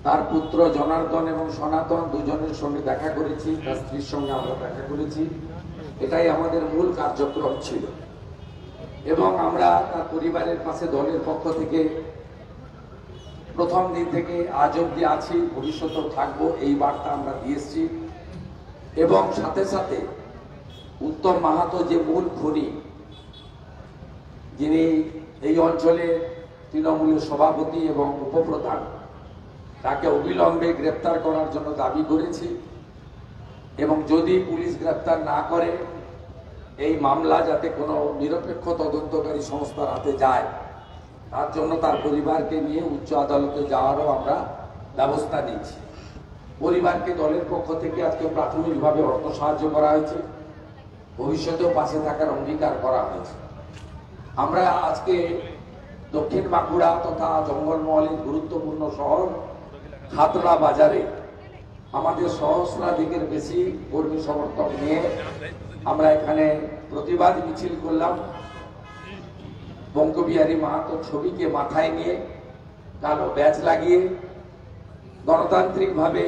তার পুত্র জনার্দন এবং সনাতন দুজনের সঙ্গে দেখা করেছি, তার স্ত্রীর সঙ্গে আমরা দেখা করেছি। এটাই আমাদের মূল কার্যক্রম ছিল এবং আমরা তার পরিবারের পাশে দলের পক্ষ থেকে প্রথম দিন থেকে আজ অব্দি আছি, ভবিষ্যতেও থাকবো, এই বার্তা আমরা দিয়েছি। এবং সাথে সাথে উত্তম মাহাতো যে মূল খুনি, যিনি এই অঞ্চলের তৃণমূলের সভাপতি এবং উপপ্রধান, তাকে অবিলম্বে গ্রেপ্তার করার জন্য দাবি করেছি এবং যদি পুলিশ গ্রেপ্তার না করে এই মামলা যাতে কোনো নিরপেক্ষ তদন্তকারী সংস্থার হাতে যায় তার জন্য তার পরিবারকে নিয়ে উচ্চ আদালতে যাওয়ারও আমরা ব্যবস্থা নিচ্ছি। পরিবারকে দলের পক্ষ থেকে আজকে প্রাথমিকভাবে অর্থ সাহায্য করা হয়েছে, ভবিষ্যতেও পাশে থাকার অঙ্গীকার করা হয়েছে। আমরা আজকে দক্ষিণ বাঁকুড়া তথা জঙ্গলমহলের গুরুত্বপূর্ণ শহর খাতড়া বাজারে আমাদের সহস্রাধিকের বেশি কর্মী সমর্থক নিয়ে আমরা এখানে প্রতিবাদ মিছিল করলাম। বঙ্গবিহারী মাহাতোর ছবিকে মাথায় নিয়ে কালো ব্যাজ লাগিয়ে গণতান্ত্রিকভাবে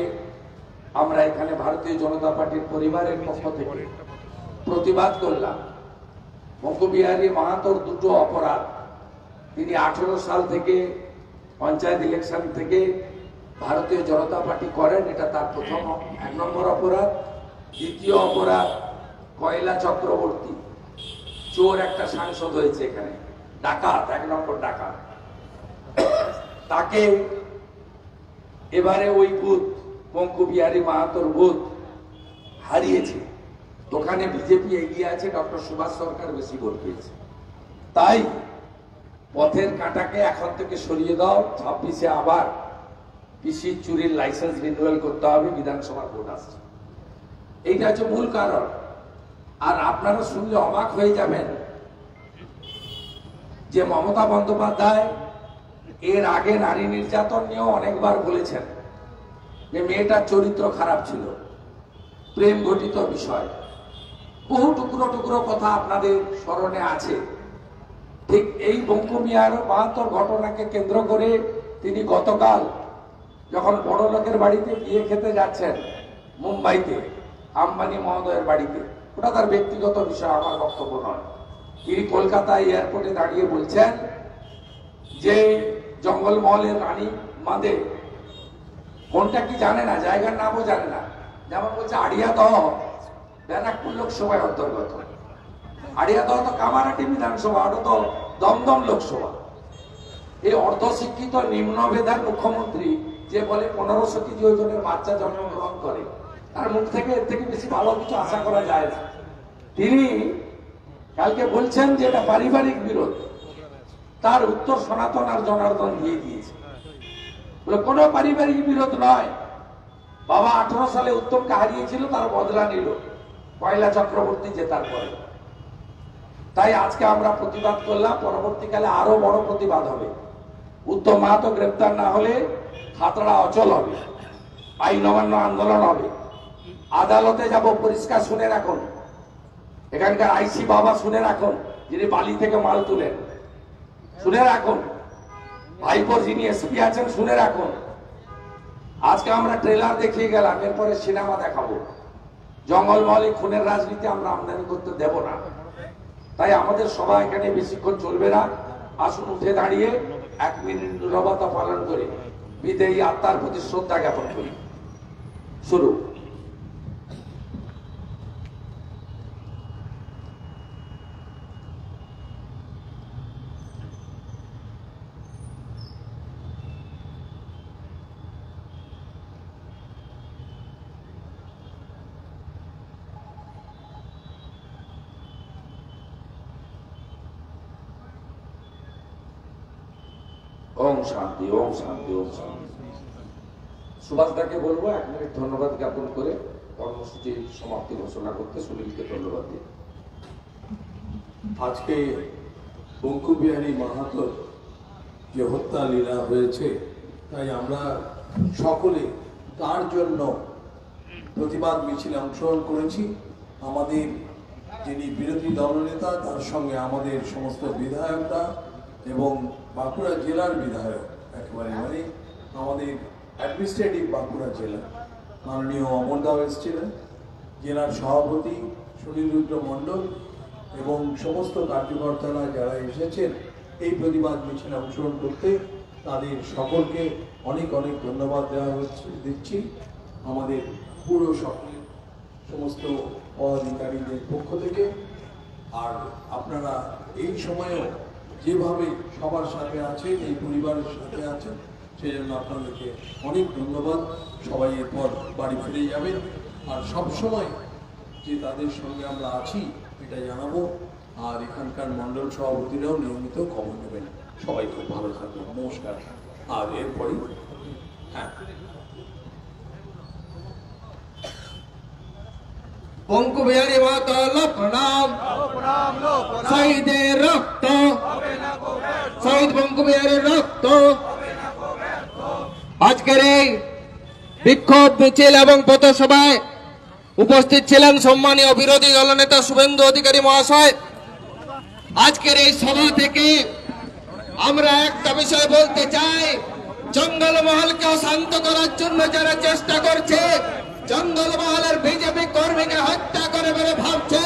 আমরা এখানে ভারতীয় জনতা পার্টির পরিবারের পক্ষ থেকে প্রতিবাদ করলাম। বঙ্গবিহারী মাহাতোর দুটো অপরাধ, তিনি 18 সাল থেকে পঞ্চায়েত ইলেকশন থেকে ভারতীয় জনতা পার্টি করেন, এটা তার প্রথম 1 নম্বর অপরাধ। দ্বিতীয় অপরাধ, কয়লা চক্রবর্তী চোর একটা সাংসদ হয়েছে এখানে, ডাকাত, 1 নম্বর ডাকাত। তাকে এবারে ওই বুথ বঙ্গবিহারী মাহাতোর বুথ হারিয়েছে, ওখানে বিজেপি এগিয়ে আছে, ডক্টর সুভাষ সরকার বেশি ভোট পেয়েছে। তাই পথের কাঁটাকে এখন থেকে সরিয়ে দাও, 26-এ আবার পিসির চুরির লাইসেন্স রিনিউয়াল করতে হবে, বিধানসভা ভোট আসছে। এইটা হচ্ছে মূল কারণ। আর আপনারা শুনলে অবাক হয়ে যাবেন যে মমতা বন্দ্যোপাধ্যায় এর আগে নারী নির্যাতন নিয়েও অনেকবার বলেছেন যে মেয়েটার চরিত্র খারাপ ছিল, প্রেম ঘটিত বিষয়, বহু টুকরো টুকরো কথা আপনাদের স্মরণে আছে। ঠিক এই বঙ্গবিহারী মাহাতোর ঘটনাকে কেন্দ্র করে তিনি গতকাল যখন বড় লোকের বাড়িতে বিয়ে খেতে যাচ্ছেন মুম্বাইতে, আম্বানি মহোদয়ের বাড়িতে, ওটা তার ব্যক্তিগত বিষয়, আমার বক্তব্য নয়, তিনি কলকাতা এয়ারপোর্টে দাঁড়িয়ে বলছেন যে জঙ্গলমহলের রানী মাদে কোনটা কি জানে না, জায়গার নামও জানে না। যেমন বলছে আড়িয়াদহ ব্যারাকপুর লোকসভায় অন্তর্গত, আড়িয়াদহ তো কামারহাটি বিধানসভা, ওটা তো দমদম লোকসভা। এই অর্ধশিক্ষিত নিম্ন মেধার মুখ্যমন্ত্রী যে বলে 1500 কেজি ওজনের বাচ্চা জন্মগ্রহণ করে, তার মুখ থেকে এর থেকে বেশি ভালো কিছু আশা করা যায় না। তিনি কালকে বলছেন যে এটা পারিবারিক বিরোধ, তার উত্তর সনাতন আর জনার্দন দিয়ে দিয়েছে, বলে কোনো পারিবারিক বিরোধ নয়। বাবা 18 সালে উত্তমকে হারিয়েছিল, তার বদলা নিল কয়লা চক্রবর্তী জেতার পরে। তাই আজকে আমরা প্রতিবাদ করলাম, পরবর্তীকালে আরো বড় প্রতিবাদ হবে। উত্তম মাহাতো গ্রেপ্তার না হলে খাতড়া অচল হবে, আইন অমান্য আন্দোলন হবে, আদালতে যাব, পরিষ্কার শুনে রাখুন। এখানকার আইসি বাবা শুনে রাখুন, যিনি বালি থেকে মাল তুলেন, শুনে রাখুন। ভাইপোর যিনি এসপি আছেন, শুনে রাখুন। আজকে আমরা ট্রেলার দেখিয়ে গেলাম, এরপরে সিনেমা দেখাবো। জঙ্গলমহলে খুনের রাজনীতি আমরা আমদানি করতে দেব না। তাই আমাদের সভা এখানে বেশিক্ষণ চলবে না। আসুন উঠে দাঁড়িয়ে 1 মিনিট নীরবতা পালন করে বিদেয়ী আত্মার প্রতি শ্রদ্ধা জ্ঞাপন করি। শুরু। ওম শান্তি, ওম শান্তি, ওম শান্তি। সুভাষদাকে বলবো 1 মিনিট ধন্যবাদ জ্ঞাপন করে কর্মসূচির সমাপ্তি ঘোষণা করতে। সুনীলকে ধন্যবাদ দিই। আজকে বঙ্গবিহারী মাহাতোর যে হত্যা লীলা হয়েছে, তাই আমরা সকলে তার জন্য প্রতিবাদ মিছিলে অংশগ্রহণ করেছি। আমাদের যিনি বিরোধী দলনেতা, তার সঙ্গে আমাদের সমস্ত বিধায়করা এবং বাঁকুড়া জেলার বিধায়ক, একেবারে মানে আমাদের অ্যাডমিনিস্ট্রেটিভ বাঁকুড়া জেলা মাননীয় অমরদাও এসেছিলেন, জেলার সভাপতি সুনীল রুদ্র মণ্ডল এবং সমস্ত কার্যকর্তারা যারা এসেছেন এই প্রতিবাদ মিছিলে অংশগ্রহণ করতে, তাদের সকলকে অনেক অনেক ধন্যবাদ দিচ্ছি আমাদের পুরো সমস্ত পদাধিকারীদের পক্ষ থেকে। আর আপনারা এই সময়েও যেভাবে সবার সাথে আছেন, এই পরিবারের সাথে আছেন, সেই জন্য আপনাদেরকে অনেক ধন্যবাদ। সবাই এরপর বাড়ি ফিরে যাবেন, আর সব সময় যে তাদের সঙ্গে আমরা আছি এটা জানাবো। আর এখানকার মণ্ডল সভাপতিরাও নিয়মিত খবর নেবেন। সবাই খুব ভালো থাকবেন, নমস্কার। আর এরপরই হ্যাঁ, বঙ্কু বিহারী মাতাল প্রণাম। শহীদের রক্ত, শহীদ বঙ্কু বিহারীর রক্ত। আজকের এই বিক্ষোভ মিছিল এবং পথসভায় উপস্থিত ছিলেন সম্মানীয় বিরোধী দলনেতা শুভেন্দু অধিকারী মহাশয়। আজকের এই সভা থেকে আমরা একটা বিষয় বলতে চাই, জঙ্গলমহলকে শান্ত করার জন্য যারা চেষ্টা করছে, জঙ্গলমহলের বিজেপি কর্মীকে হত্যা করে বলে ভাবছে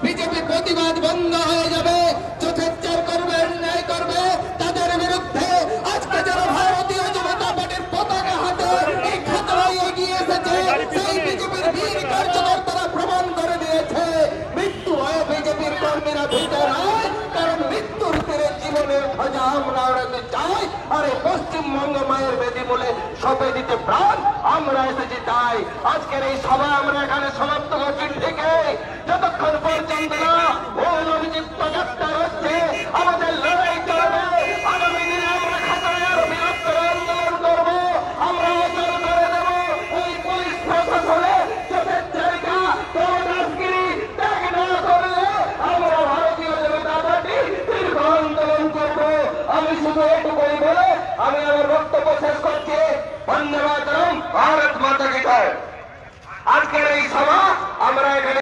বিজেপি প্রতিবাদ বন্ধ হয়ে যাবে, যথেচ্ছার করবে, অন্যায় করবে, তাদের বিরুদ্ধে আজকে যারা ভারতীয় জনতা পার্টির পতাকা হাতে এই খাতড়ায় এগিয়ে এসেছে, সেই বিজেপির বীর কার্যকর্তারা প্রমাণ করে দিয়েছে মৃত্যু হয় বিজেপির কর্মীরা ভিতর হয়, কারণ মৃত্যুর তীরে জীবনের ধ্বজা আমরা ওড়াতে চাই। আর এই পশ্চিমবঙ্গ মায়ের বেদি বলে সপে দিতে প্রাণ আমরা এসেছি। তাই আজকের এই সভা আমরা এখানে সমাপ্ত করছি। থেকে যতক্ষণ পর্যন্ত না ভুল অভিযুক্ত গ্রেপ্তার হচ্ছে, আমাদের লড়াই চলবে। আগামী দিনে আমরা খাতায় আরো বৃহত্তর আন্দোলন করবো। আমরা অচল করে দেব ওই পুলিশ প্রশাসনে চোখের জায়গা রাজগিরি ত্যাগ না করলে আমরা ভারতীয় জনতা পার্টি দীর্ঘ আন্দোলন করবো। আমি শুধু এটুকুই বলে আমি আমার বক্তব্য শেষ করছি। বন্দে মাতরম, ভারত মাতা কি জয়। আজকের এই সভা আমরা এখানে